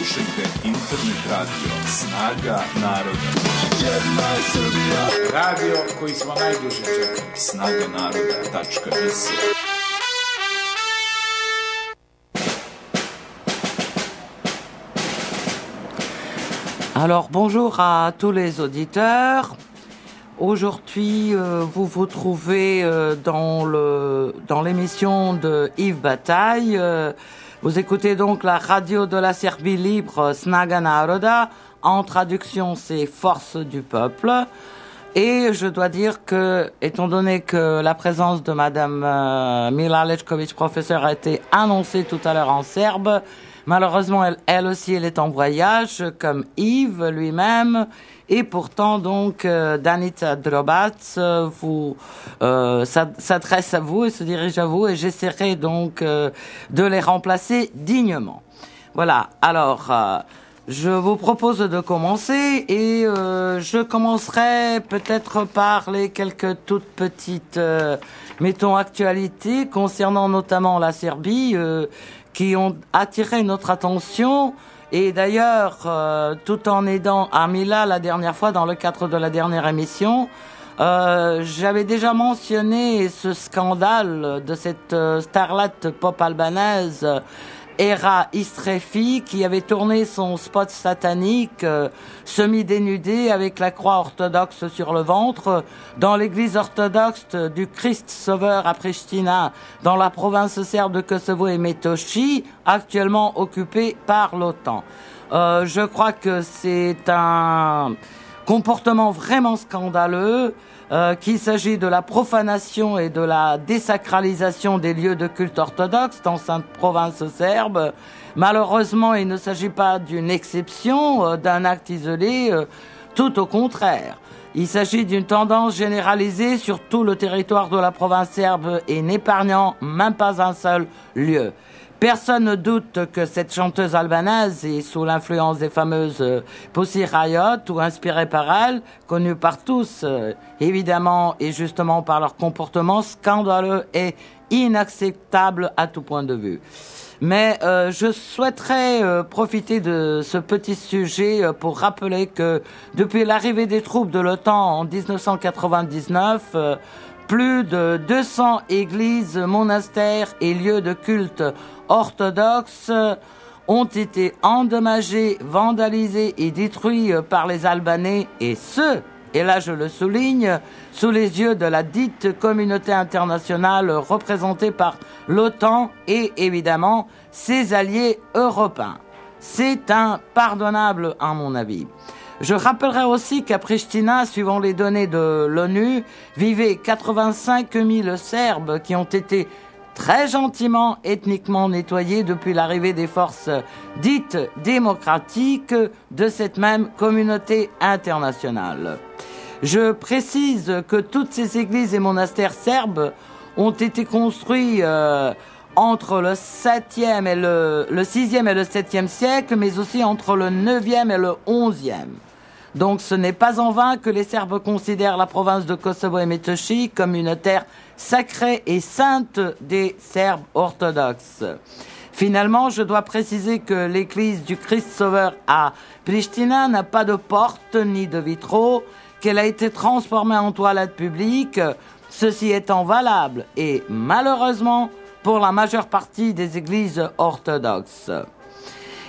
Slušajte internet radio Snaga naroda. Radio koji smo najduže čekali. snagaнарода.rs. Alors bonjour à tous les auditeurs. Aujourd'hui, vous vous trouvez dans l'émission de Yves Bataille. Vous écoutez donc la radio de la Serbie libre Snaga naroda. En traduction, c'est Force du peuple. Et je dois dire que, étant donné que la présence de Madame Mila Lečković, professeure, a été annoncée tout à l'heure en serbe, malheureusement, elle aussi, elle est en voyage, comme Yves lui-même. Et pourtant, donc, Danica Drobac s'adresse à vous et se dirige à vous, et j'essaierai donc de les remplacer dignement. Voilà. Alors, je vous propose de commencer, et je commencerai peut-être par les quelques toutes petites, mettons, actualités concernant notamment la Serbie, qui ont attiré notre attention. Et d'ailleurs, tout en aidant Amila la dernière fois dans le cadre de la dernière émission, j'avais déjà mentionné ce scandale de cette starlette pop albanaise, Era Istrefi, qui avait tourné son spot satanique semi-dénudé avec la croix orthodoxe sur le ventre dans l'église orthodoxe du Christ Sauveur à Pristina, dans la province serbe de Kosovo et Metochi, actuellement occupée par l'OTAN. Je crois que c'est un comportement vraiment scandaleux, qu'il s'agit de la profanation et de la désacralisation des lieux de culte orthodoxe dans cette province serbe. Malheureusement, il ne s'agit pas d'une exception, d'un acte isolé, tout au contraire. Il s'agit d'une tendance généralisée sur tout le territoire de la province serbe et n'épargnant même pas un seul lieu. Personne ne doute que cette chanteuse albanaise est sous l'influence des fameuses Pussy Riot ou inspirée par elle, connue par tous, évidemment, et justement par leur comportement scandaleux et inacceptable à tout point de vue. Mais je souhaiterais profiter de ce petit sujet pour rappeler que depuis l'arrivée des troupes de l'OTAN en 1999, plus de 200 églises, monastères et lieux de culte orthodoxes ont été endommagés, vandalisés et détruits par les Albanais, et là je le souligne, sous les yeux de la dite communauté internationale représentée par l'OTAN et évidemment ses alliés européens. C'est impardonnable à mon avis. Je rappellerai aussi qu'à Pristina, suivant les données de l'ONU, vivaient 85 000 Serbes qui ont été très gentiment ethniquement nettoyés depuis l'arrivée des forces dites démocratiques de cette même communauté internationale. Je précise que toutes ces églises et monastères serbes ont été construits entre le 7e et le 6e et le 7e siècle, mais aussi entre le 9e et le 11e. Donc ce n'est pas en vain que les Serbes considèrent la province de Kosovo et Metochi comme une terre sacrée et sainte des Serbes orthodoxes. Finalement, je dois préciser que l'église du Christ Sauveur à Pristina n'a pas de porte ni de vitraux, qu'elle a été transformée en toilette publique, ceci étant valable et malheureusement pour la majeure partie des églises orthodoxes.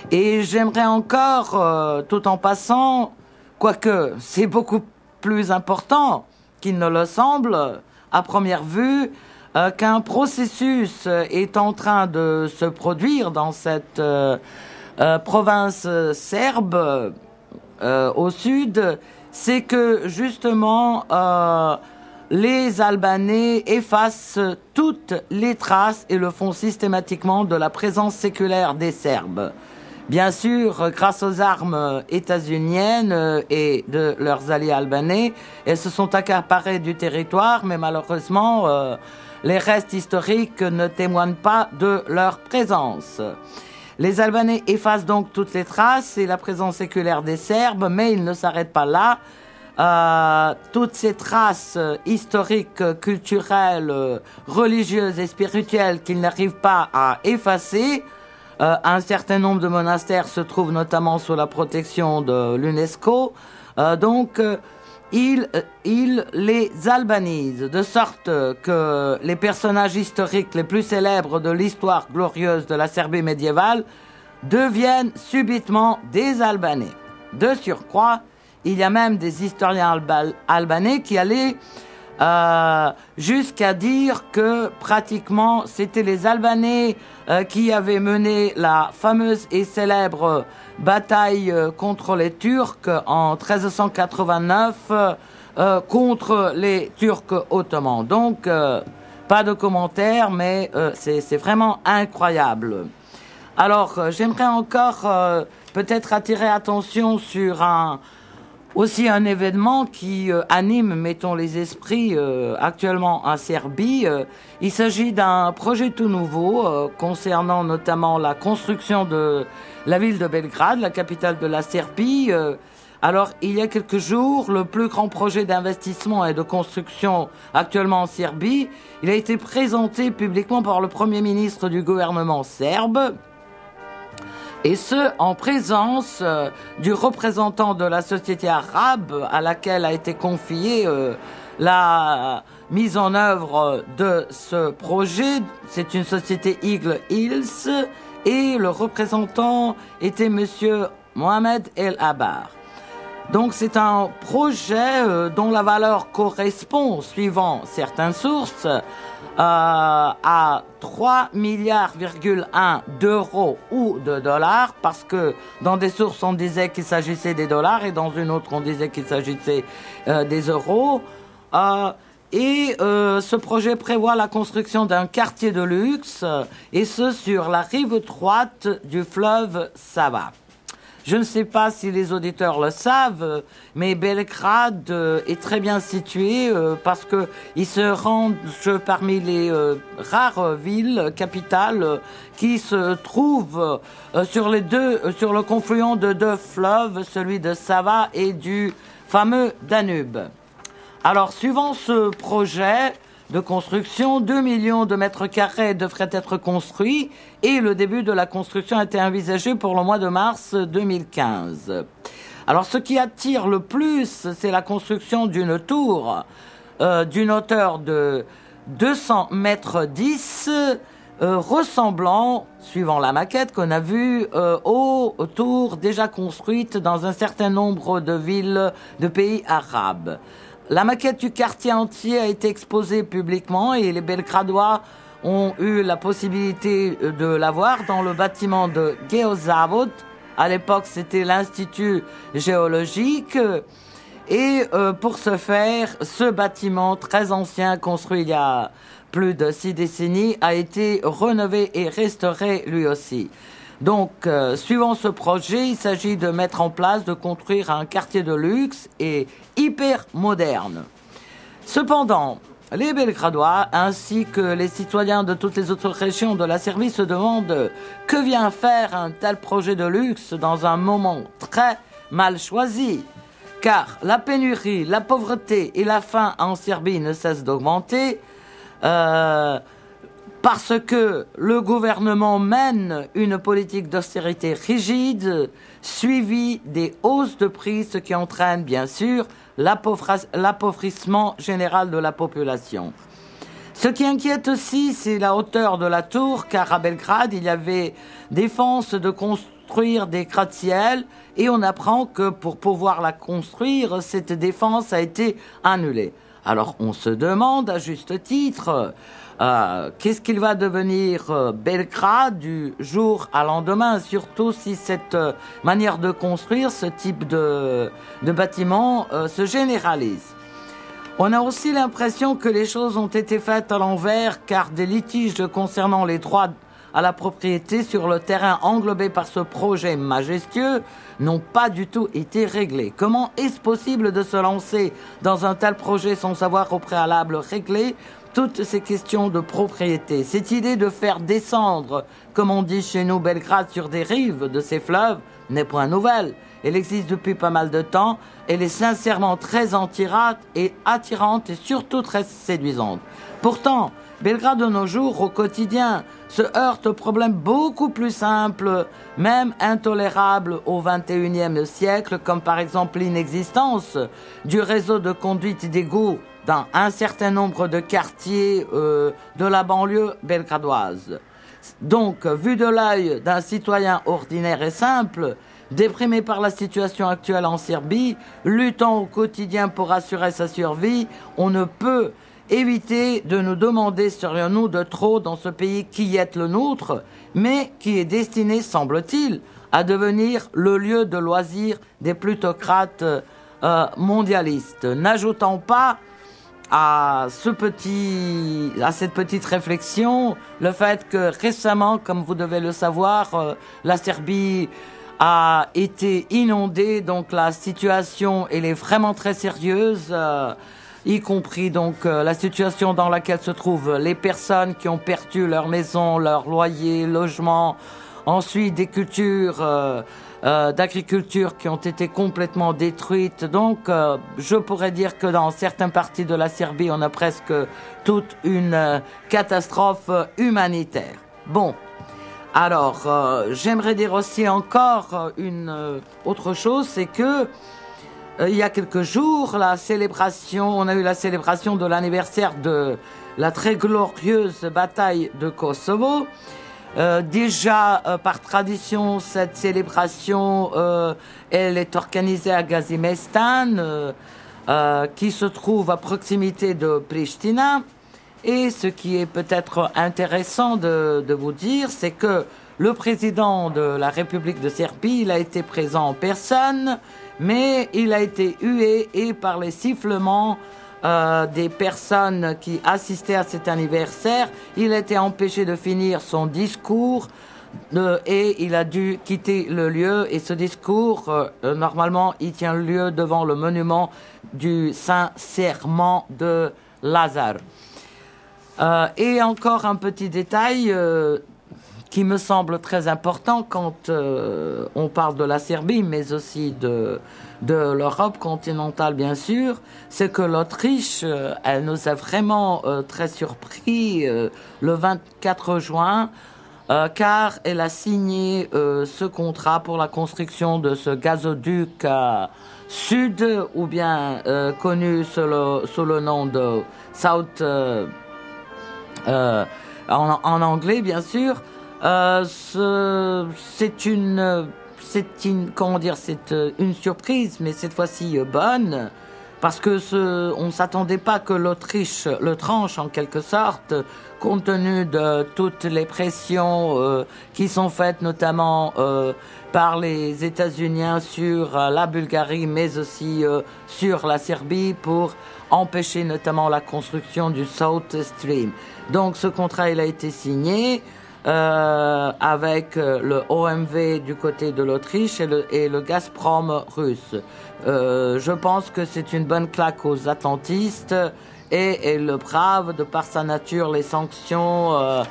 Et j'aimerais encore, tout en passant, quoique c'est beaucoup plus important qu'il ne le semble à première vue, qu'un processus est en train de se produire dans cette province serbe au sud, c'est que justement les Albanais effacent toutes les traces et le font systématiquement de la présence séculaire des Serbes. Bien sûr, grâce aux armes états-uniennes et de leurs alliés albanais, elles se sont accaparées du territoire, mais malheureusement, les restes historiques ne témoignent pas de leur présence. Les Albanais effacent donc toutes les traces et la présence séculaire des Serbes, mais ils ne s'arrêtent pas là. Toutes ces traces historiques, culturelles, religieuses et spirituelles qu'ils n'arrivent pas à effacer Un certain nombre de monastères se trouvent notamment sous la protection de l'UNESCO. Il les albanise, de sorte que les personnages historiques les plus célèbres de l'histoire glorieuse de la Serbie médiévale deviennent subitement des Albanais. De surcroît, il y a même des historiens albanais qui allaient jusqu'à dire que pratiquement c'était les Albanais qui avaient mené la fameuse et célèbre bataille contre les Turcs en 1389 contre les Turcs ottomans. Donc, pas de commentaires, mais c'est vraiment incroyable. Alors, j'aimerais encore peut-être attirer attention sur aussi un événement qui anime, mettons, les esprits actuellement en Serbie. Il s'agit d'un projet tout nouveau concernant notamment la construction de la ville de Belgrade, la capitale de la Serbie. Alors, il y a quelques jours, le plus grand projet d'investissement et de construction actuellement en Serbie, il a été présenté publiquement par le Premier ministre du gouvernement serbe. Et ce, en présence du représentant de la société arabe à laquelle a été confiée la mise en œuvre de ce projet. C'est une société Eagle Hills et le représentant était monsieur Mohamed El Abar. Donc c'est un projet dont la valeur correspond, suivant certaines sources, à 3,1 milliards d'euros ou de dollars, parce que dans des sources on disait qu'il s'agissait des dollars et dans une autre on disait qu'il s'agissait des euros. Ce projet prévoit la construction d'un quartier de luxe, et ce sur la rive droite du fleuve Sava. Je ne sais pas si les auditeurs le savent, mais Belgrade est très bien situé parce que il se range parmi les rares villes capitales qui se trouvent sur le confluent de deux fleuves, celui de Sava et du fameux Danube. Alors, suivant ce projet de construction, 2 millions de mètres carrés devraient être construits et le début de la construction a été envisagé pour le mois de mars 2015. Alors, ce qui attire le plus, c'est la construction d'une tour d'une hauteur de 200 mètres 10, ressemblant, suivant la maquette qu'on a vue, aux tours déjà construites dans un certain nombre de villes de pays arabes. La maquette du quartier entier a été exposée publiquement et les Belgradois ont eu la possibilité de la voir dans le bâtiment de Geozavod. À l'époque, c'était l'Institut géologique. Et pour ce faire, ce bâtiment très ancien, construit il y a plus de 6 décennies, a été rénové et restauré lui aussi. Donc, suivant ce projet, il s'agit de mettre en place, de construire un quartier de luxe et hyper moderne. Cependant, les Belgradois, ainsi que les citoyens de toutes les autres régions de la Serbie se demandent que vient faire un tel projet de luxe dans un moment très mal choisi. Car la pénurie, la pauvreté et la faim en Serbie ne cessent d'augmenter. Parce que le gouvernement mène une politique d'austérité rigide, suivie des hausses de prix, ce qui entraîne bien sûr l'appauvrissement général de la population. Ce qui inquiète aussi, c'est la hauteur de la tour, car à Belgrade, il y avait défense de construire des gratte-ciel, et on apprend que pour pouvoir la construire, cette défense a été annulée. Alors on se demande à juste titre... qu'est-ce qu'il va devenir Belgrade du jour à lendemain, surtout si cette manière de construire ce type de bâtiment se généralise. On a aussi l'impression que les choses ont été faites à l'envers, car des litiges concernant les droits à la propriété sur le terrain englobé par ce projet majestueux n'ont pas du tout été réglés. Comment est-ce possible de se lancer dans un tel projet sans savoir au préalable régler toutes ces questions de propriété? Cette idée de faire descendre, comme on dit chez nous, Belgrade sur des rives de ces fleuves n'est point nouvelle. Elle existe depuis pas mal de temps. Elle est sincèrement très attirante et surtout très séduisante. Pourtant, Belgrade de nos jours, au quotidien, se heurte au problème beaucoup plus simple, même intolérable au XXIe siècle, comme par exemple l'inexistence du réseau de conduite d'égouts dans un certain nombre de quartiers de la banlieue belgradoise. Donc, vu de l'œil d'un citoyen ordinaire et simple, déprimé par la situation actuelle en Serbie, luttant au quotidien pour assurer sa survie, on ne peut éviter de nous demander serions-nous de trop dans ce pays qui est le nôtre, mais qui est destiné, semble-t-il, à devenir le lieu de loisirs des plutocrates mondialistes. N'ajoutons pas à cette petite réflexion le fait que récemment, comme vous devez le savoir, la Serbie a été inondée, donc la situation elle est vraiment très sérieuse, y compris donc la situation dans laquelle se trouvent les personnes qui ont perdu leur maison, leur loyer, logement, ensuite des cultures d'agriculture qui ont été complètement détruites. Donc je pourrais dire que dans certaines parties de la Serbie, on a presque toute une catastrophe humanitaire. Bon. Alors, j'aimerais dire aussi encore une autre chose, c'est que il y a quelques jours, on a eu la célébration de l'anniversaire de la très glorieuse bataille de Kosovo. Déjà, par tradition, cette célébration, elle est organisée à Gazimestan, qui se trouve à proximité de Pristina. Et ce qui est peut-être intéressant de vous dire, c'est que le président de la République de Serbie, il a été présent en personne, mais il a été hué et par les sifflements des personnes qui assistaient à cet anniversaire, il a été empêché de finir son discours et il a dû quitter le lieu. Et ce discours, normalement, il tient lieu devant le monument du Saint-Serment de Lazare. Et encore un petit détail qui me semble très important quand on parle de la Serbie, mais aussi de l'Europe continentale, bien sûr, c'est que l'Autriche, elle nous a vraiment très surpris le 24 juin, car elle a signé ce contrat pour la construction de ce gazoduc sud, ou bien connu sous le nom de South... en anglais, bien sûr. C'est une surprise, mais cette fois-ci bonne, parce que on s'attendait pas que l'Autriche le tranche en quelque sorte, compte tenu de toutes les pressions qui sont faites notamment par les États-Unis sur la Bulgarie, mais aussi sur la Serbie pour empêcher notamment la construction du South Stream. Donc ce contrat il a été signé avec le OMV du côté de l'Autriche et le Gazprom russe. Je pense que c'est une bonne claque aux atlantistes et le brave de par sa nature les sanctions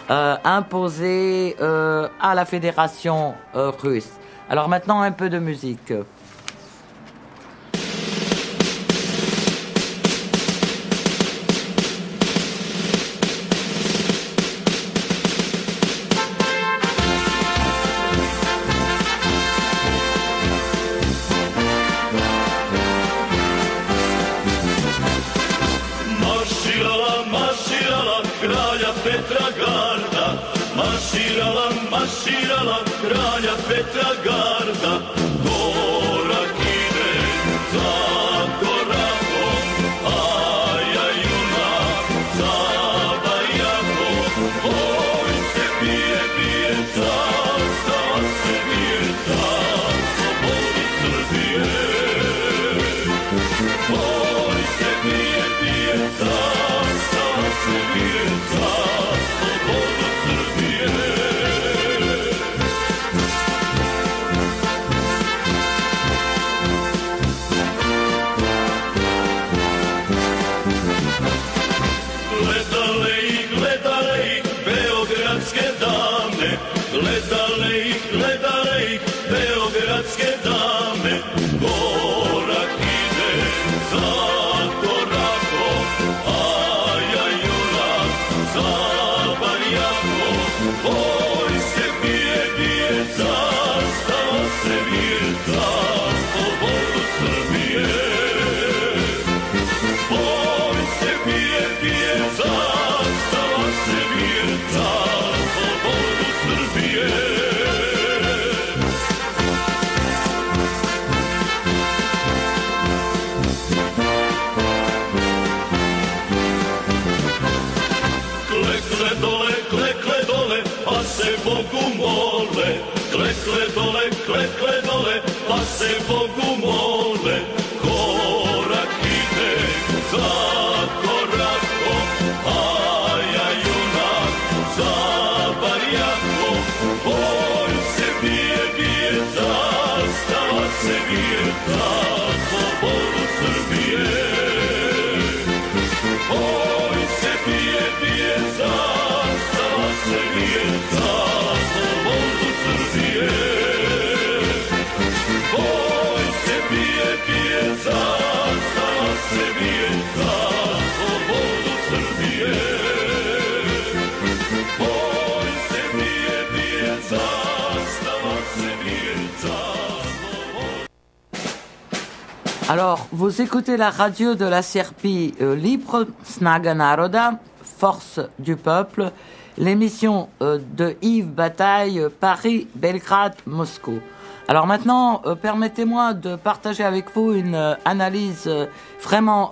imposées à la fédération russe. Alors maintenant un peu de musique. Maširala kralja Petra Garda, korak ide za korakom, a ja junak za bajakom. Oj se bije zastava se bije za slobodu Srbije. Oj se bije zastava se bije za slobodu Srbije. Gledale ih beogradske dame, korak ide za korakom, a ja junak za barjakom. klekle dole, pa se Bogu mole. Korak ide za korakom, a ja junak za barjakom. Boj se bije zastava se bije za slobodu Srbije. Boj se bije zastava se bije za slobodu Srbije. Boj se bije zastava se bije za slobodu Srbije. Boj se bije zastava se bije za slobodu. Alors, vous écoutez la radio de la Serpie libre, Snaga Naroda, Force du peuple, l'émission de Yves Bataille, Paris, Belgrade, Moscou. Alors maintenant, permettez-moi de partager avec vous une analyse vraiment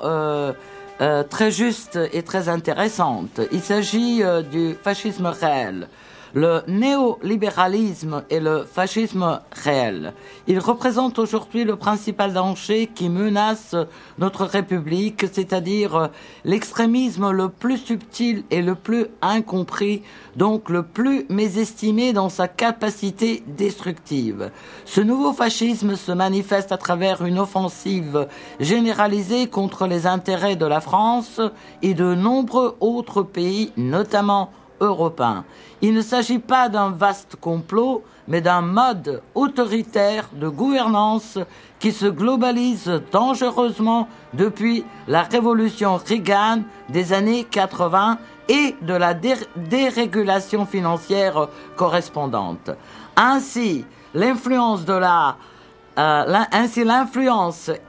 très juste et très intéressante. Il s'agit du fascisme réel. Le néolibéralisme et le fascisme réel. Ils représentent aujourd'hui le principal danger qui menace notre République, c'est-à-dire l'extrémisme le plus subtil et le plus incompris, donc le plus mésestimé dans sa capacité destructive. Ce nouveau fascisme se manifeste à travers une offensive généralisée contre les intérêts de la France et de nombreux autres pays, notamment européen. Il ne s'agit pas d'un vaste complot, mais d'un mode autoritaire de gouvernance qui se globalise dangereusement depuis la révolution Reagan des années 80 et de la dérégulation financière correspondante. Ainsi, l'influence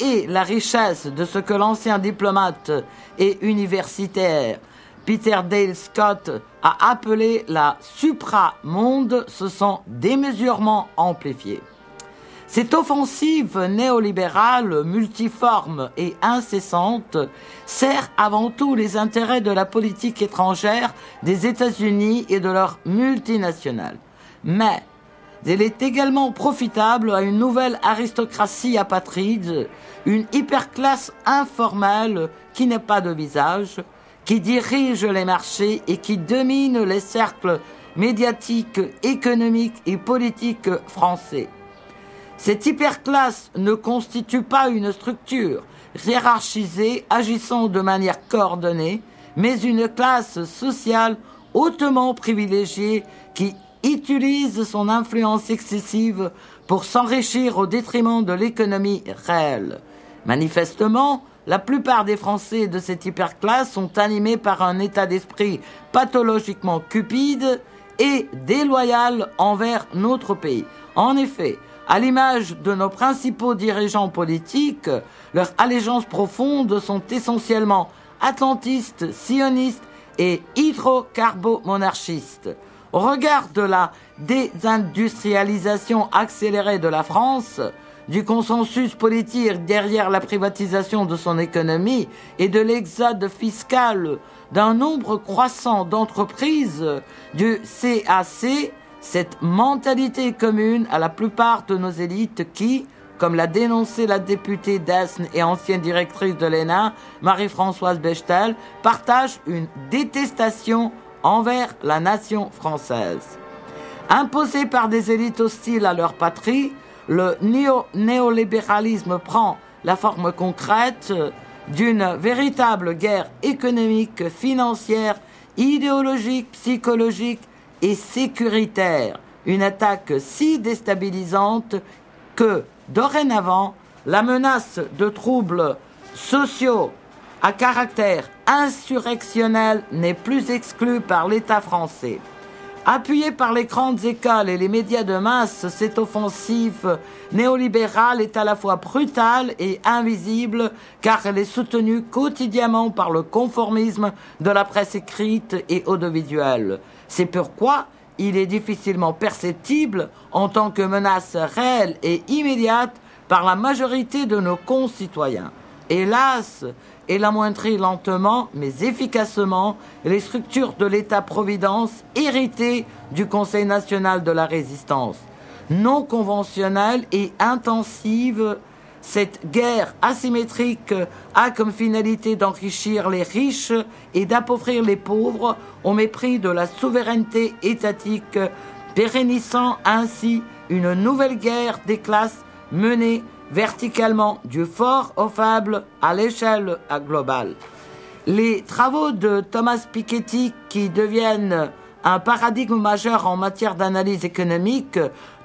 et la richesse de ce que l'ancien diplomate et universitaire Peter Dale Scott a appelé la supramonde se sont démesurément amplifiées. Cette offensive néolibérale, multiforme et incessante sert avant tout les intérêts de la politique étrangère des États-Unis et de leurs multinationales. Mais elle est également profitable à une nouvelle aristocratie apatride, une hyperclasse informelle qui n'est pas de visage, qui dirige les marchés et qui domine les cercles médiatiques, économiques et politiques français. Cette hyperclasse ne constitue pas une structure hiérarchisée agissant de manière coordonnée, mais une classe sociale hautement privilégiée qui utilise son influence excessive pour s'enrichir au détriment de l'économie réelle. Manifestement, la plupart des Français de cette hyperclasse sont animés par un état d'esprit pathologiquement cupide et déloyal envers notre pays. En effet, à l'image de nos principaux dirigeants politiques, leurs allégeances profondes sont essentiellement atlantistes, sionistes et hydrocarbo-monarchistes. Au regard de la désindustrialisation accélérée de la France, du consensus politique derrière la privatisation de son économie et de l'exode fiscal d'un nombre croissant d'entreprises du CAC, cette mentalité commune à la plupart de nos élites qui, comme l'a dénoncé la députée d'Aisne et ancienne directrice de l'ENA, Marie-Françoise Bechtel, partage une détestation envers la nation française. Imposée par des élites hostiles à leur patrie, le néolibéralisme prend la forme concrète d'une véritable guerre économique, financière, idéologique, psychologique et sécuritaire. Une attaque si déstabilisante que, dorénavant, la menace de troubles sociaux à caractère insurrectionnel n'est plus exclue par l'État français. Appuyée par les grandes écoles et les médias de masse, cette offensive néolibérale est à la fois brutale et invisible car elle est soutenue quotidiennement par le conformisme de la presse écrite et audiovisuelle. C'est pourquoi il est difficilement perceptible en tant que menace réelle et immédiate par la majorité de nos concitoyens. Hélas, elle amoindrit lentement mais efficacement les structures de l'État-providence héritées du Conseil national de la résistance. Non conventionnelle et intensive, cette guerre asymétrique a comme finalité d'enrichir les riches et d'appauvrir les pauvres au mépris de la souveraineté étatique, pérennisant ainsi une nouvelle guerre des classes menée verticalement du fort au faible à l'échelle globale. Les travaux de Thomas Piketty, qui deviennent un paradigme majeur en matière d'analyse économique,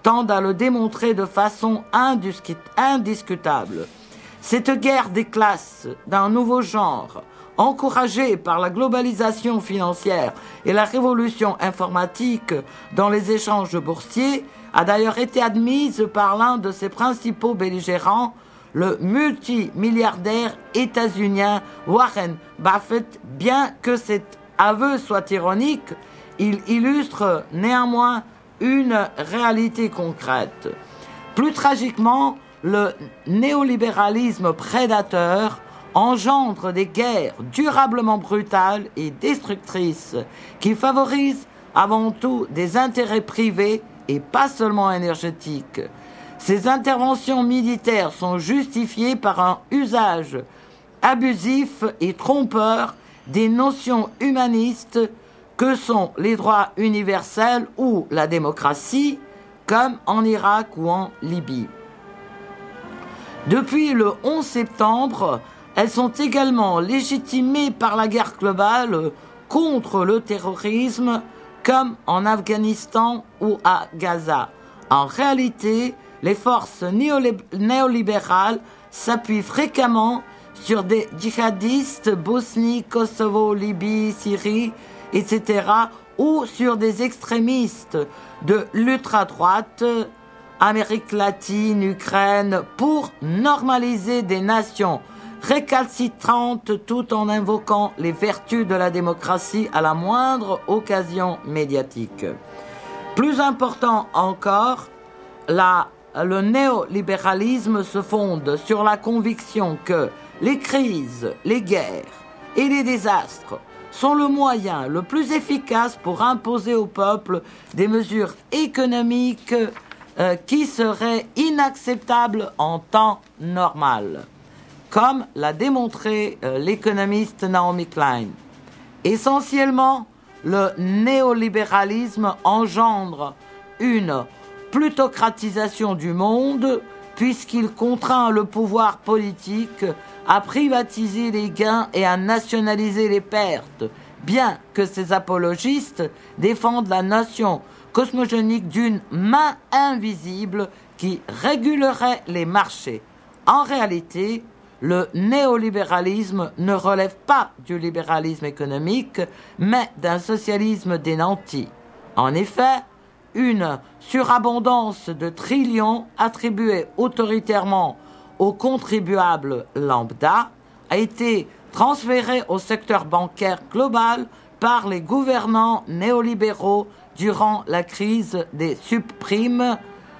tendent à le démontrer de façon indiscutable. Cette guerre des classes d'un nouveau genre, encouragée par la globalisation financière et la révolution informatique dans les échanges boursiers, a d'ailleurs été admise par l'un de ses principaux belligérants, le multimilliardaire états-unien Warren Buffett. Bien que cet aveu soit ironique, il illustre néanmoins une réalité concrète. Plus tragiquement, le néolibéralisme prédateur engendre des guerres durablement brutales et destructrices qui favorisent avant tout des intérêts privés et pas seulement énergétiques. Ces interventions militaires sont justifiées par un usage abusif et trompeur des notions humanistes que sont les droits universels ou la démocratie, comme en Irak ou en Libye. Depuis le 11 septembre, elles sont également légitimées par la guerre globale contre le terrorisme, comme en Afghanistan ou à Gaza. En réalité, les forces néolibérales s'appuient fréquemment sur des djihadistes Bosnie, Kosovo, Libye, Syrie, etc., ou sur des extrémistes de l'ultra-droite, Amérique latine, Ukraine, pour normaliser des nations récalcitrantes tout en invoquant les vertus de la démocratie à la moindre occasion médiatique. Plus important encore, le néolibéralisme se fonde sur la conviction que les crises, les guerres et les désastres sont le moyen le plus efficace pour imposer au peuple des mesures économiques qui seraient inacceptables en temps normal, comme l'a démontré l'économiste Naomi Klein. Essentiellement, le néolibéralisme engendre une plutocratisation du monde puisqu'il contraint le pouvoir politique à privatiser les gains et à nationaliser les pertes, bien que ces apologistes défendent la notion cosmogonique d'une main invisible qui régulerait les marchés. En réalité, le néolibéralisme ne relève pas du libéralisme économique, mais d'un socialisme des nantis. En effet, une surabondance de trillions attribués autoritairement aux contribuables lambda a été transférée au secteur bancaire global par les gouvernants néolibéraux durant la crise des subprimes,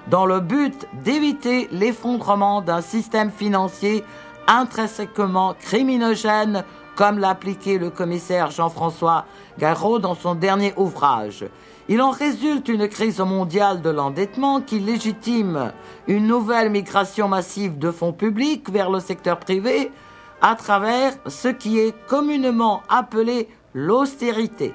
dans le but d'éviter l'effondrement d'un système financier intrinsèquement criminogène, comme l'a appliqué le commissaire Jean-François Garraud dans son dernier ouvrage. Il en résulte une crise mondiale de l'endettement qui légitime une nouvelle migration massive de fonds publics vers le secteur privé à travers ce qui est communément appelé l'austérité.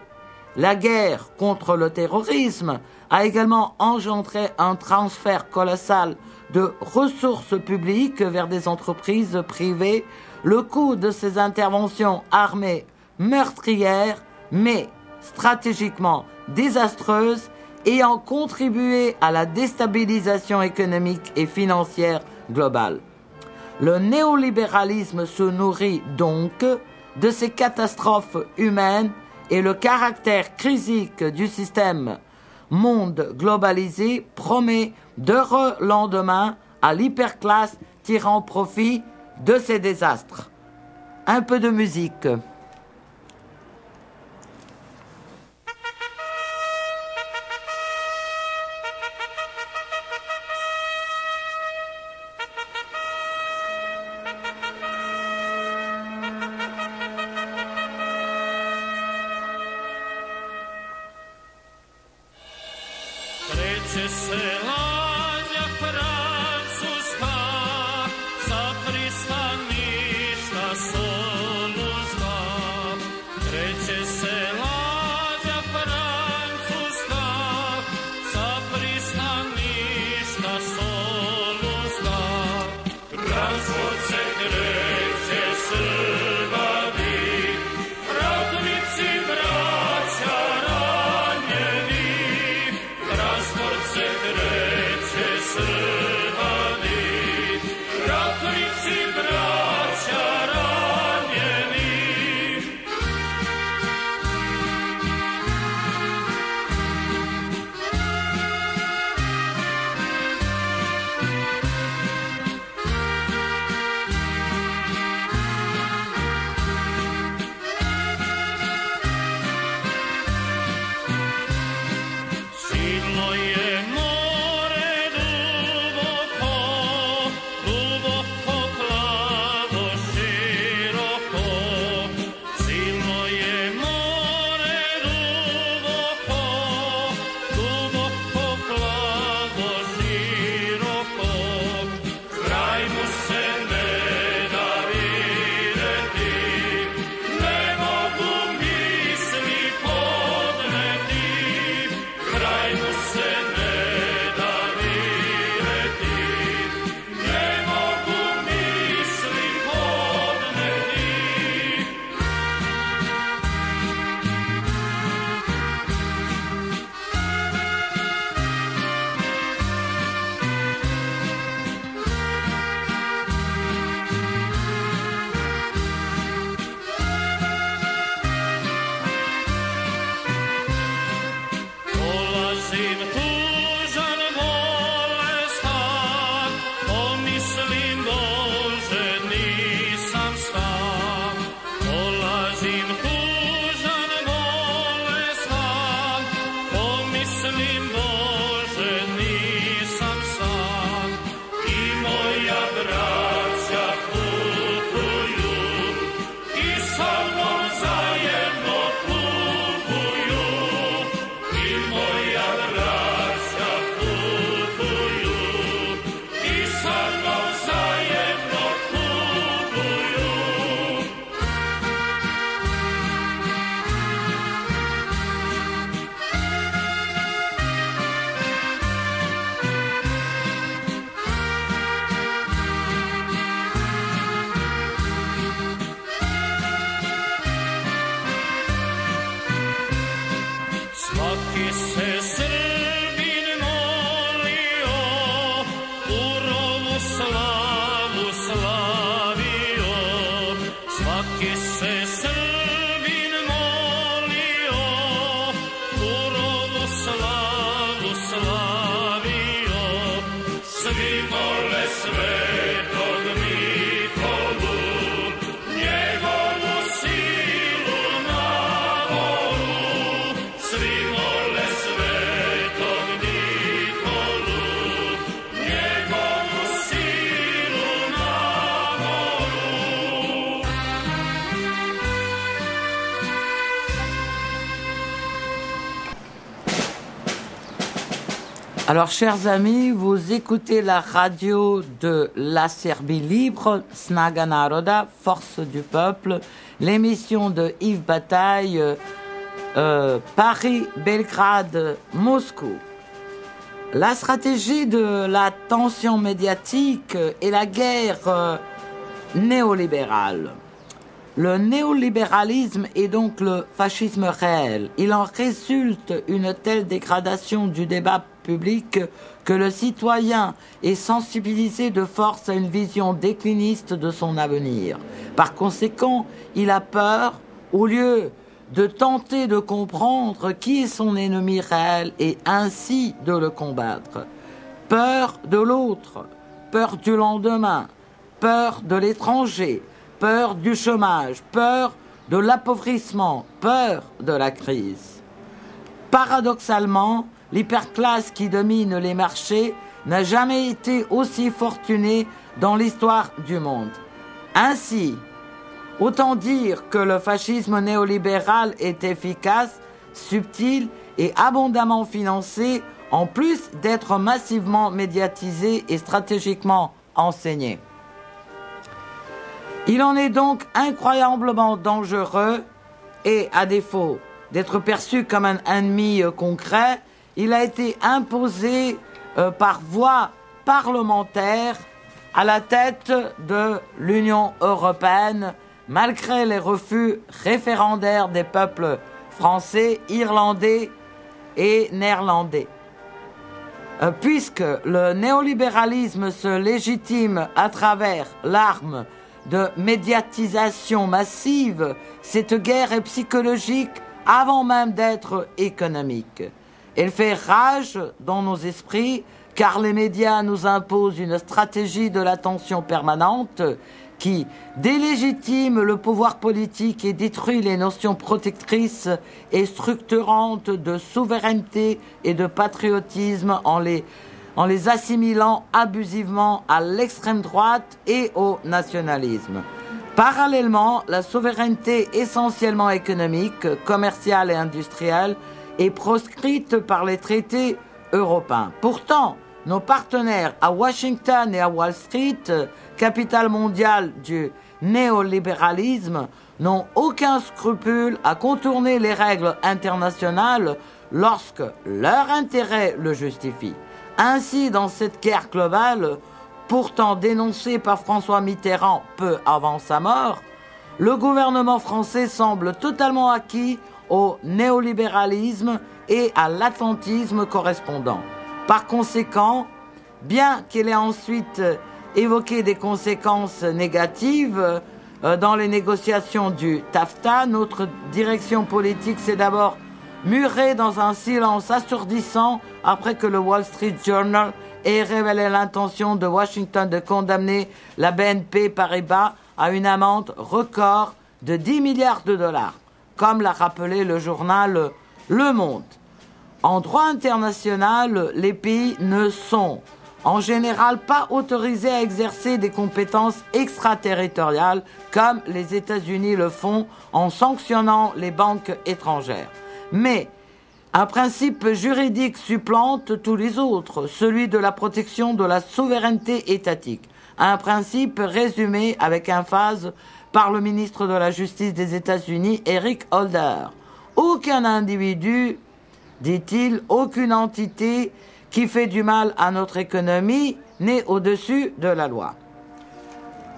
La guerre contre le terrorisme a également engendré un transfert colossal de ressources publiques vers des entreprises privées. Le coût de ces interventions armées meurtrières, mais stratégiquement désastreuses, ayant contribué à la déstabilisation économique et financière globale. Le néolibéralisme se nourrit donc de ces catastrophes humaines et le caractère crisique du système monde globalisé promet d'heureux lendemains à l'hyperclasse tirant profit de ces désastres. Un peu de musique. Trece se lađa francuska sa pristaništa Solunska. Treće se lađa francuska sa pristaništa Solunska. Razvod se kreće Srbadi, ratnici braća ranjeni. Transport se kreće Srbadi, ratnici braća ranjeni. Silno je more duboko, duboko plavo široko. Silno je more duboko, duboko plavo široko. Kraj mu se ne da videti, ne mogu misli podneti. Kraj mu se ne da videti, ne mogu misli podneti. Polazim tužan, bolestan, pomislim Bože nisam sam. Polazim tužan, bolestan, pomislim Bože nisam sam. I moja braća putuju i sa mnom zajedno tuguju. I moja braća putuju i sa mnom zajedno tuguju. Svaki se Srbin molio, u rovu slavu slavio. Svaki se Srbin molio, u rovu slavu slavio. Svi mole svetog Nikolu, njegovu silu na moru. Svi mole svetog Nikolu, njegovu silu na moru. Alors, chers amis, vous écoutez la radio de la Serbie libre, Snaga Naroda, Force du peuple, l'émission de Yves Bataille, Paris, Belgrade, Moscou. La stratégie de la tension médiatique et la guerre néolibérale. Le néolibéralisme est donc le fascisme réel. Il en résulte une telle dégradation du débat public que le citoyen est sensibilisé de force à une vision décliniste de son avenir. Par conséquent, il a peur, au lieu de tenter de comprendre qui est son ennemi réel et ainsi de le combattre. Peur de l'autre, peur du lendemain, peur de l'étranger, peur du chômage, peur de l'appauvrissement, peur de la crise. Paradoxalement, l'hyperclasse qui domine les marchés n'a jamais été aussi fortunée dans l'histoire du monde. Ainsi, autant dire que le fascisme néolibéral est efficace, subtil et abondamment financé, en plus d'être massivement médiatisé et stratégiquement enseigné. Il en est donc incroyablement dangereux et, à défaut d'être perçu comme un ennemi concret, il a été imposé par voie parlementaire à la tête de l'Union européenne, malgré les refus référendaires des peuples français, irlandais et néerlandais. Puisque le néolibéralisme se légitime à travers l'arme de médiatisation massive, cette guerre est psychologique avant même d'être économique. Elle fait rage dans nos esprits car les médias nous imposent une stratégie de l'attention permanente qui délégitime le pouvoir politique et détruit les notions protectrices et structurantes de souveraineté et de patriotisme en les assimilant abusivement à l'extrême droite et au nationalisme. Parallèlement, la souveraineté essentiellement économique, commerciale et industrielle est proscrite par les traités européens. Pourtant, nos partenaires à Washington et à Wall Street, capitale mondiale du néolibéralisme, n'ont aucun scrupule à contourner les règles internationales lorsque leur intérêt le justifie. Ainsi, dans cette guerre globale, pourtant dénoncée par François Mitterrand peu avant sa mort, le gouvernement français semble totalement acquis au néolibéralisme et à l'atlantisme correspondant. Par conséquent, bien qu'il ait ensuite évoqué des conséquences négatives dans les négociations du TAFTA, notre direction politique s'est d'abord murée dans un silence assourdissant après que le Wall Street Journal ait révélé l'intention de Washington de condamner la BNP Paribas à une amende record de 10 milliards de dollars, comme l'a rappelé le journal Le Monde. En droit international, les pays ne sont en général pas autorisés à exercer des compétences extraterritoriales comme les États-Unis le font en sanctionnant les banques étrangères. Mais un principe juridique supplante tous les autres, celui de la protection de la souveraineté étatique. Un principe résumé avec emphase par le ministre de la Justice des États-Unis, Eric Holder. Aucun individu, dit-il, aucune entité qui fait du mal à notre économie n'est au-dessus de la loi.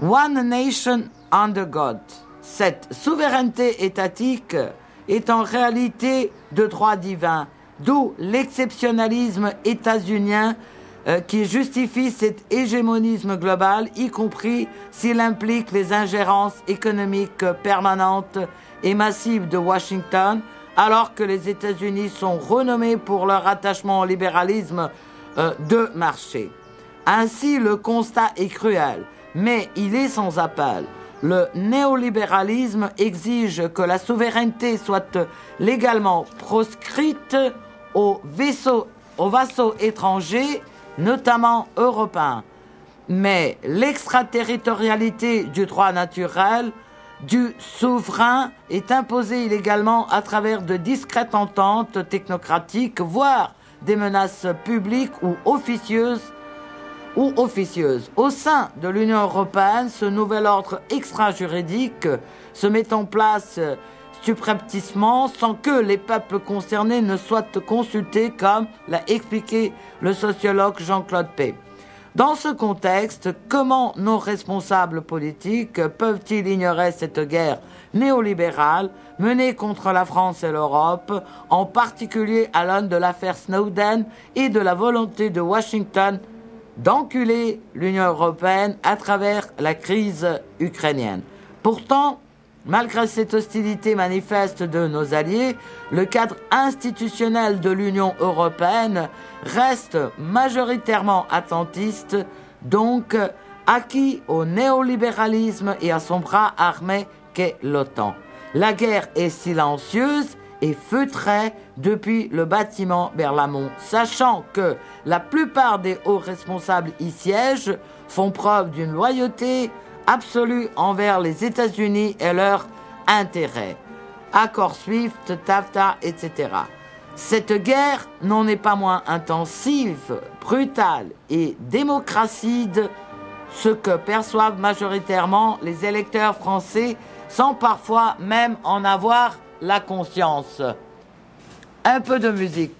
One nation under God. Cette souveraineté étatique est en réalité de droit divin, d'où l'exceptionnalisme états-unien qui justifie cet hégémonisme global, y compris s'il implique les ingérences économiques permanentes et massives de Washington, alors que les États-Unis sont renommés pour leur attachement au libéralisme de marché. Ainsi, le constat est cruel, mais il est sans appel. Le néolibéralisme exige que la souveraineté soit légalement proscrite aux vassaux étrangers, notamment européens. Mais l'extraterritorialité du droit naturel du souverain est imposée illégalement à travers de discrètes ententes technocratiques, voire des menaces publiques ou officieuses. Au sein de l'Union européenne, ce nouvel ordre extra-juridique se met en place subrepticement sans que les peuples concernés ne soient consultés, comme l'a expliqué le sociologue Jean-Claude Pey. Dans ce contexte, comment nos responsables politiques peuvent-ils ignorer cette guerre néolibérale menée contre la France et l'Europe, en particulier à l'aune de l'affaire Snowden et de la volonté de Washington d'enculer l'Union européenne à travers la crise ukrainienne. Pourtant, Malgré cette hostilité manifeste de nos alliés, le cadre institutionnel de l'Union européenne reste majoritairement attentiste, donc acquis au néolibéralisme et à son bras armé qu'est l'OTAN. La guerre est silencieuse et feutrée depuis le bâtiment Berlaymont, sachant que la plupart des hauts responsables y siègent font preuve d'une loyauté absolue envers les États-Unis et leurs intérêts. Accord SWIFT, TAFTA, etc. Cette guerre n'en est pas moins intensive, brutale et démocraticide, ce que perçoivent majoritairement les électeurs français sans parfois même en avoir la conscience. Un peu de musique.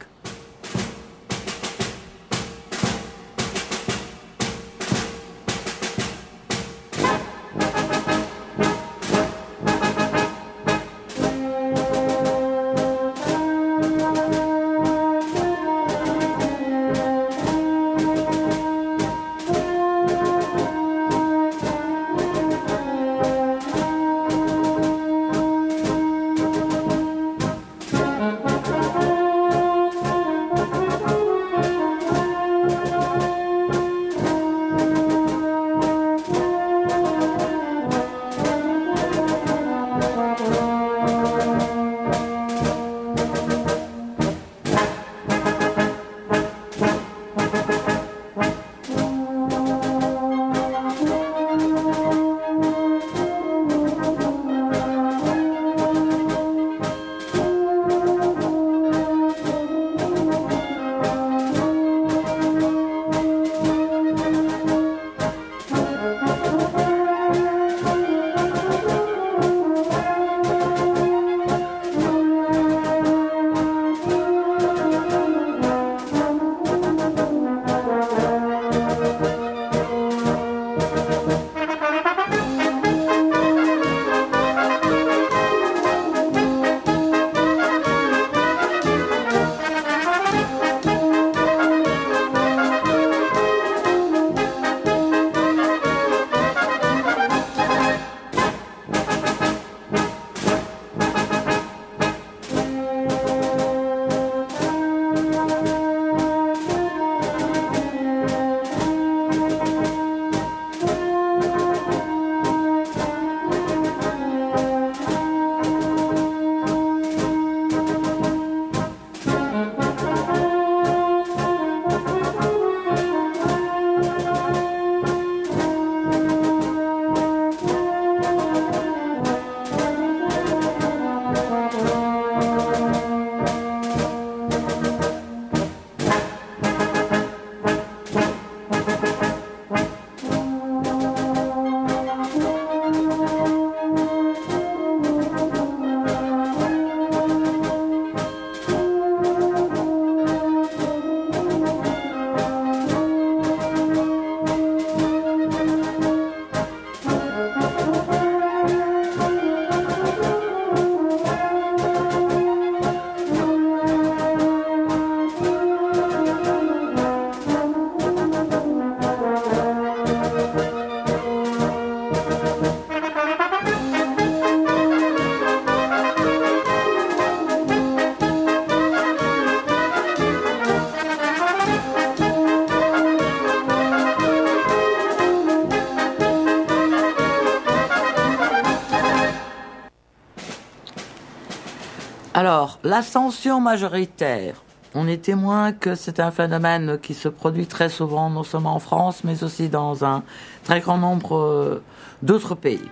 Alors, l'ascension majoritaire, on est témoin que c'est un phénomène qui se produit très souvent, non seulement en France, mais aussi dans un très grand nombre d'autres pays.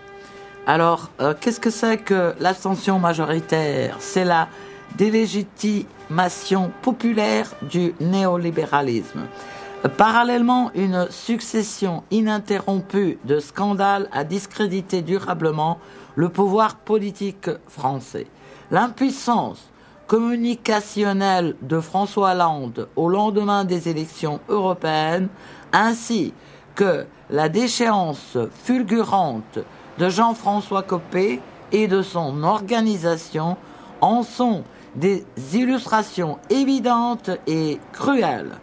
Alors, qu'est-ce que c'est que l'ascension majoritaire? C'est la délégitimation populaire du néolibéralisme. Parallèlement, une succession ininterrompue de scandales a discrédité durablement le pouvoir politique français. L'impuissance communicationnelle de François Hollande au lendemain des élections européennes, ainsi que la déchéance fulgurante de Jean-François Copé et de son organisation en sont des illustrations évidentes et cruelles.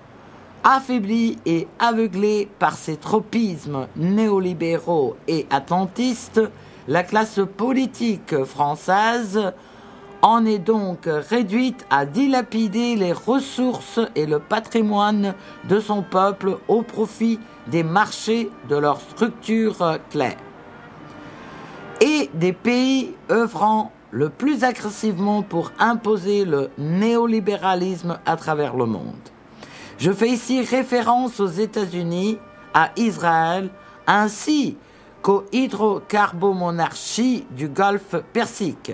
Affaiblis et aveuglés par ces tropismes néolibéraux et attentistes, La classe politique française en est donc réduite à dilapider les ressources et le patrimoine de son peuple au profit des marchés de leurs structures clés et des pays œuvrant le plus agressivement pour imposer le néolibéralisme à travers le monde. Je fais ici référence aux États-Unis, à Israël, ainsi qu'aux hydrocarbomonarchies du Golfe Persique.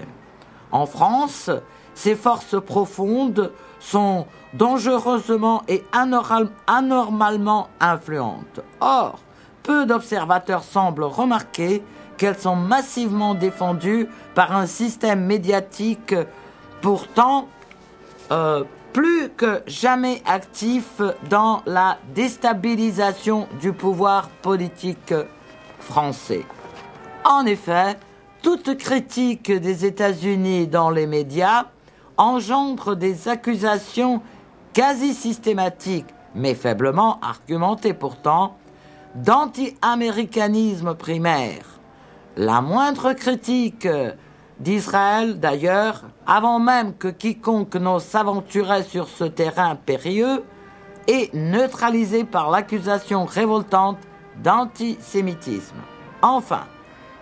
En France, ces forces profondes sont dangereusement et anormalement influentes. Or, peu d'observateurs semblent remarquer qu'elles sont massivement défendues par un système médiatique pourtant plus que jamais actif dans la déstabilisation du pouvoir politique français. En effet, toute critique des États-Unis dans les médias engendre des accusations quasi systématiques, mais faiblement argumentées pourtant, d'anti-américanisme primaire. La moindre critique d'Israël, d'ailleurs, avant même que quiconque n'ose s'aventurer sur ce terrain périlleux, est neutralisée par l'accusation révoltante d'antisémitisme. Enfin,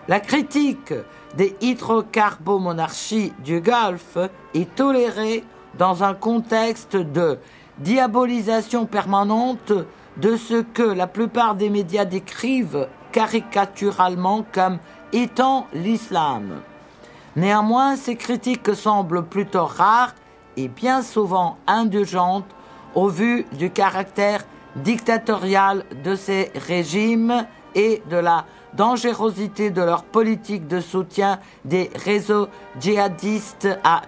la critique des hydrocarbomonarchies du Golfe est tolérée dans un contexte de diabolisation permanente de ce que la plupart des médias décrivent caricaturalement comme étant l'islam. Néanmoins, ces critiques semblent plutôt rares et bien souvent indulgentes au vu du caractère dictatorial de ces régimes et de la dangerosité de leur politique de soutien des réseaux djihadistes à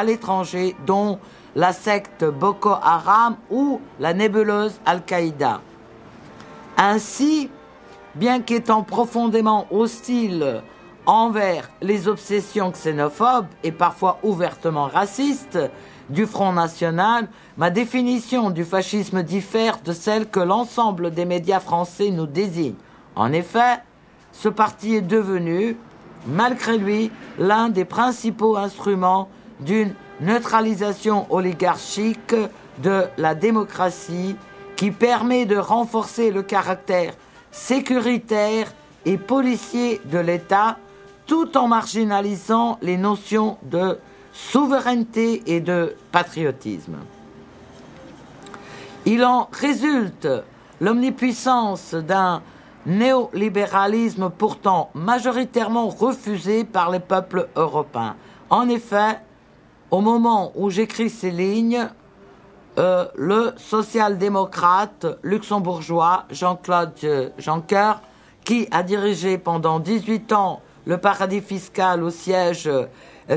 l'étranger, dont la secte Boko Haram ou la nébuleuse Al-Qaïda. Ainsi, bien qu'étant profondément hostile envers les obsessions xénophobes et parfois ouvertement racistes du Front National, ma définition du fascisme diffère de celle que l'ensemble des médias français nous désigne. En effet, ce parti est devenu, malgré lui, l'un des principaux instruments d'une neutralisation oligarchique de la démocratie qui permet de renforcer le caractère sécuritaire et policier de l'État tout en marginalisant les notions de souveraineté et de patriotisme. Il en résulte l'omnipuissance d'un néolibéralisme pourtant majoritairement refusé par les peuples européens. En effet, au moment où j'écris ces lignes, le social-démocrate luxembourgeois Jean-Claude Juncker, qui a dirigé pendant 18 ans le paradis fiscal au siège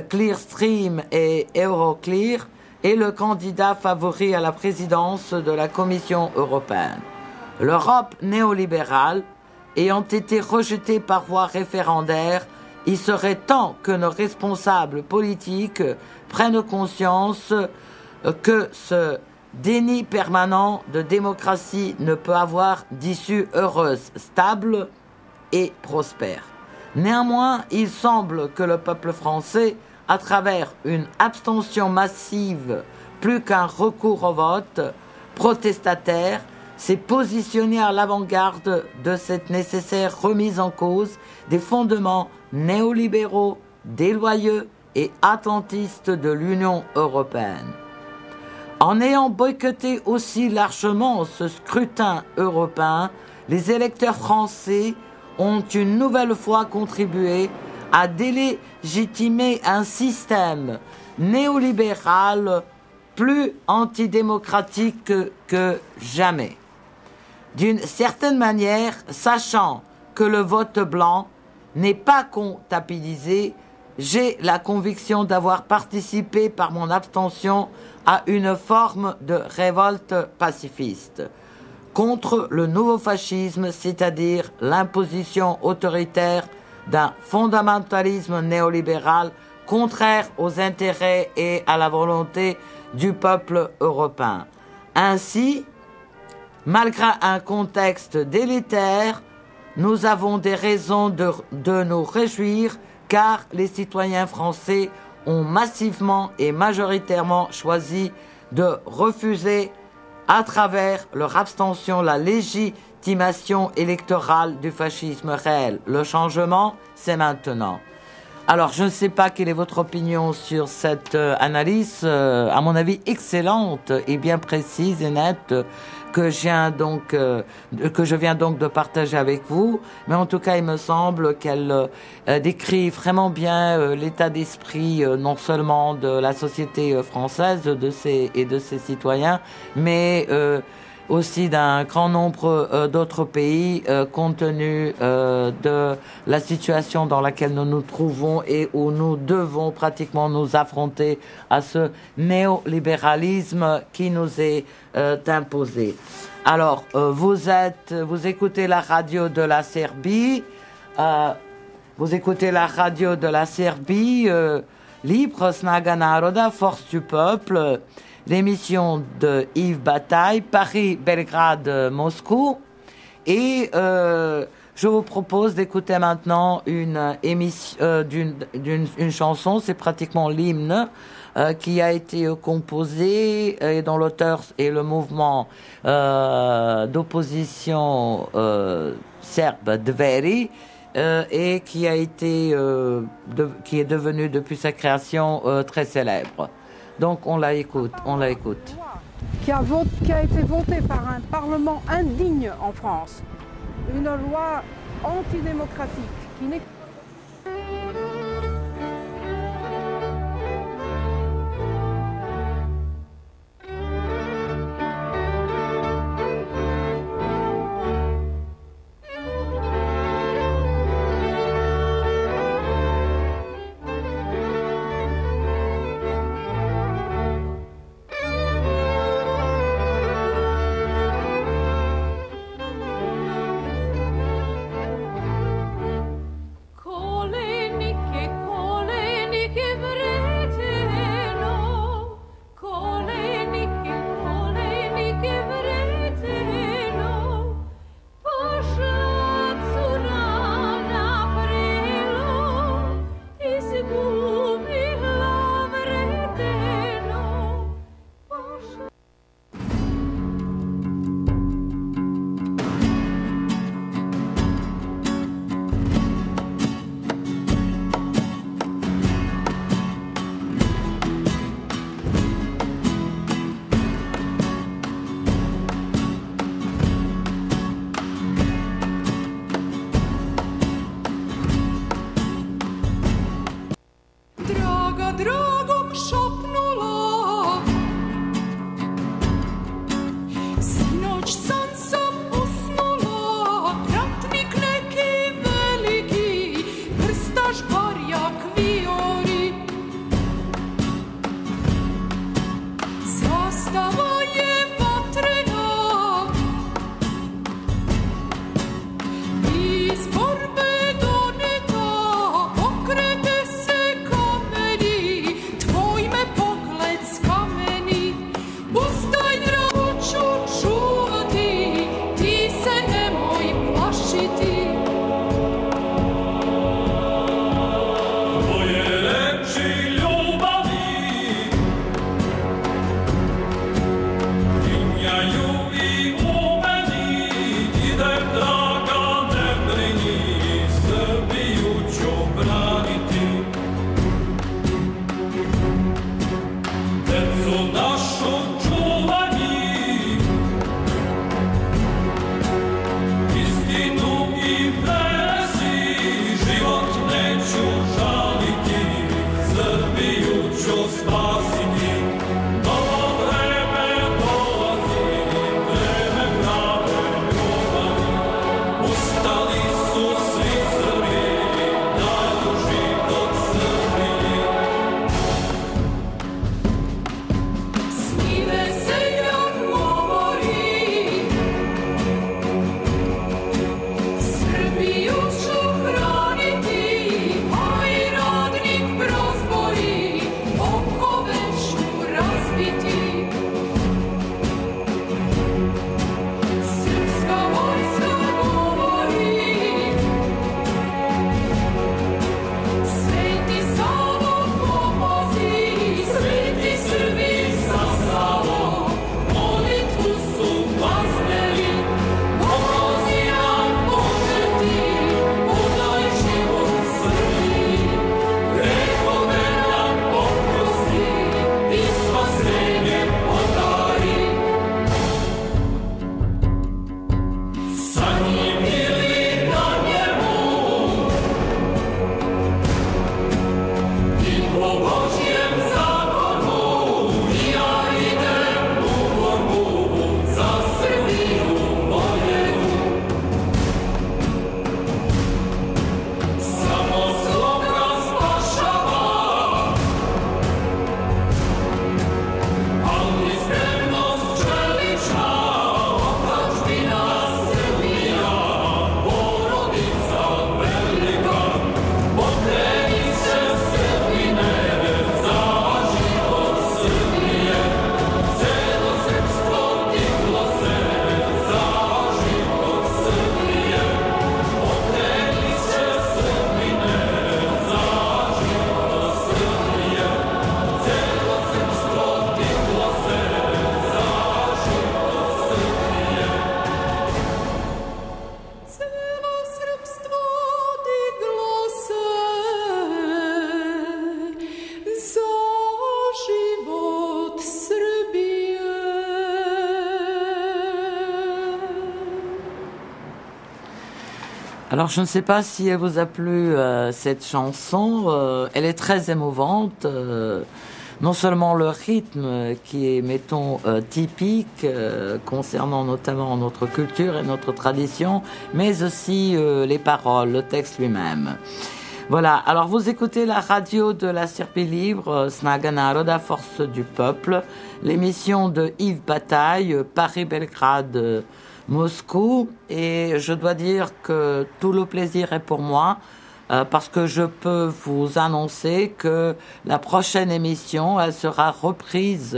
Clearstream et Euroclear, est le candidat favori à la présidence de la Commission européenne. L'Europe néolibérale ayant été rejetée par voie référendaire, il serait temps que nos responsables politiques prennent conscience que ce déni permanent de démocratie ne peut avoir d'issue heureuse, stable et prospère. Néanmoins, il semble que le peuple français, à travers une abstention massive plus qu'un recours au vote protestataire, s'est positionné à l'avant-garde de cette nécessaire remise en cause des fondements néolibéraux, déloyaux et atlantistes de l'Union européenne. En ayant boycotté aussi largement ce scrutin européen, les électeurs français ont une nouvelle fois contribué à délégitimer un système néolibéral plus antidémocratique que jamais. D'une certaine manière, sachant que le vote blanc n'est pas comptabilisé, j'ai la conviction d'avoir participé par mon abstention à une forme de révolte pacifiste contre le nouveau fascisme, c'est-à-dire l'imposition autoritaire d'un fondamentalisme néolibéral contraire aux intérêts et à la volonté du peuple européen. Ainsi, malgré un contexte délétère, nous avons des raisons de nous réjouir car les citoyens français ont massivement et majoritairement choisi de refuser à travers leur abstention la légitimation électorale du fascisme réel. Le changement, c'est maintenant. Alors, je ne sais pas quelle est votre opinion sur cette analyse, à mon avis excellente et bien précise et nette, que je viens donc de partager avec vous. Mais en tout cas, il me semble qu'elle décrit vraiment bien l'état d'esprit non seulement de la société française et de ses citoyens, mais aussi d'un grand nombre d'autres pays, compte tenu de la situation dans laquelle nous nous trouvons et où nous devons pratiquement nous affronter à ce néolibéralisme qui nous est imposé. Alors, vous écoutez la radio de la Serbie, Libre, Snaga Naroda, Force du Peuple, l'émission de Yves Bataille, Paris, Belgrade, Moscou. Et je vous propose d'écouter maintenant une chanson, c'est pratiquement l'hymne, qui a été composé et dont l'auteur est le mouvement d'opposition serbe Dveri, et qui est devenu depuis sa création très célèbre. Donc on la écoute. Qui a été votée par un parlement indigne en France, une loi antidémocratique qui n'est Alors, je ne sais pas si elle vous a plu, cette chanson. Elle est très émouvante. Non seulement le rythme qui est, mettons, typique, concernant notamment notre culture et notre tradition, mais aussi les paroles, le texte lui-même. Voilà, alors vous écoutez la radio de la Serbie libre, Snaga Naroda, force du peuple, l'émission de Yves Bataille, Paris-Belgrade, Moscou, et je dois dire que tout le plaisir est pour moi, parce que je peux vous annoncer que la prochaine émission, elle sera reprise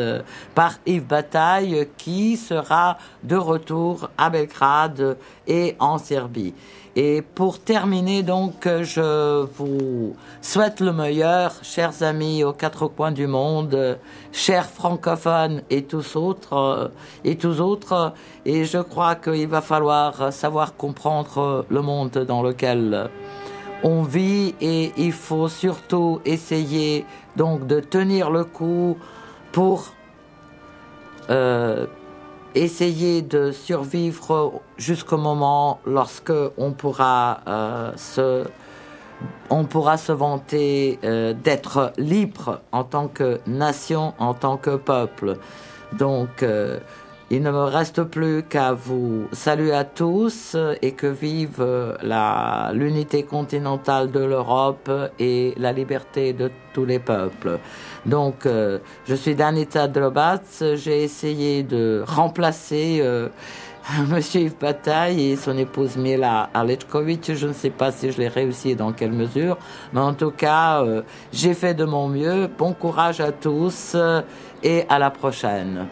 par Yves Bataille, qui sera de retour à Belgrade et en Serbie. Et pour terminer, donc, je vous souhaite le meilleur, chers amis aux quatre coins du monde, chers francophones et tous autres, et je crois qu'il va falloir savoir comprendre le monde dans lequel on vit, et il faut surtout essayer donc de tenir le coup pour essayer de survivre jusqu'au moment lorsque on pourra se vanter d'être libre en tant que nation, en tant que peuple. Donc il ne me reste plus qu'à vous saluer à tous, et que vive l'unité continentale de l'Europe et la liberté de tous les peuples. Donc, je suis Danita Drobac, j'ai essayé de remplacer Monsieur Yves Bataille et son épouse Mila Alečković. Je ne sais pas si je l'ai réussi et dans quelle mesure, mais en tout cas, j'ai fait de mon mieux. Bon courage à tous et à la prochaine.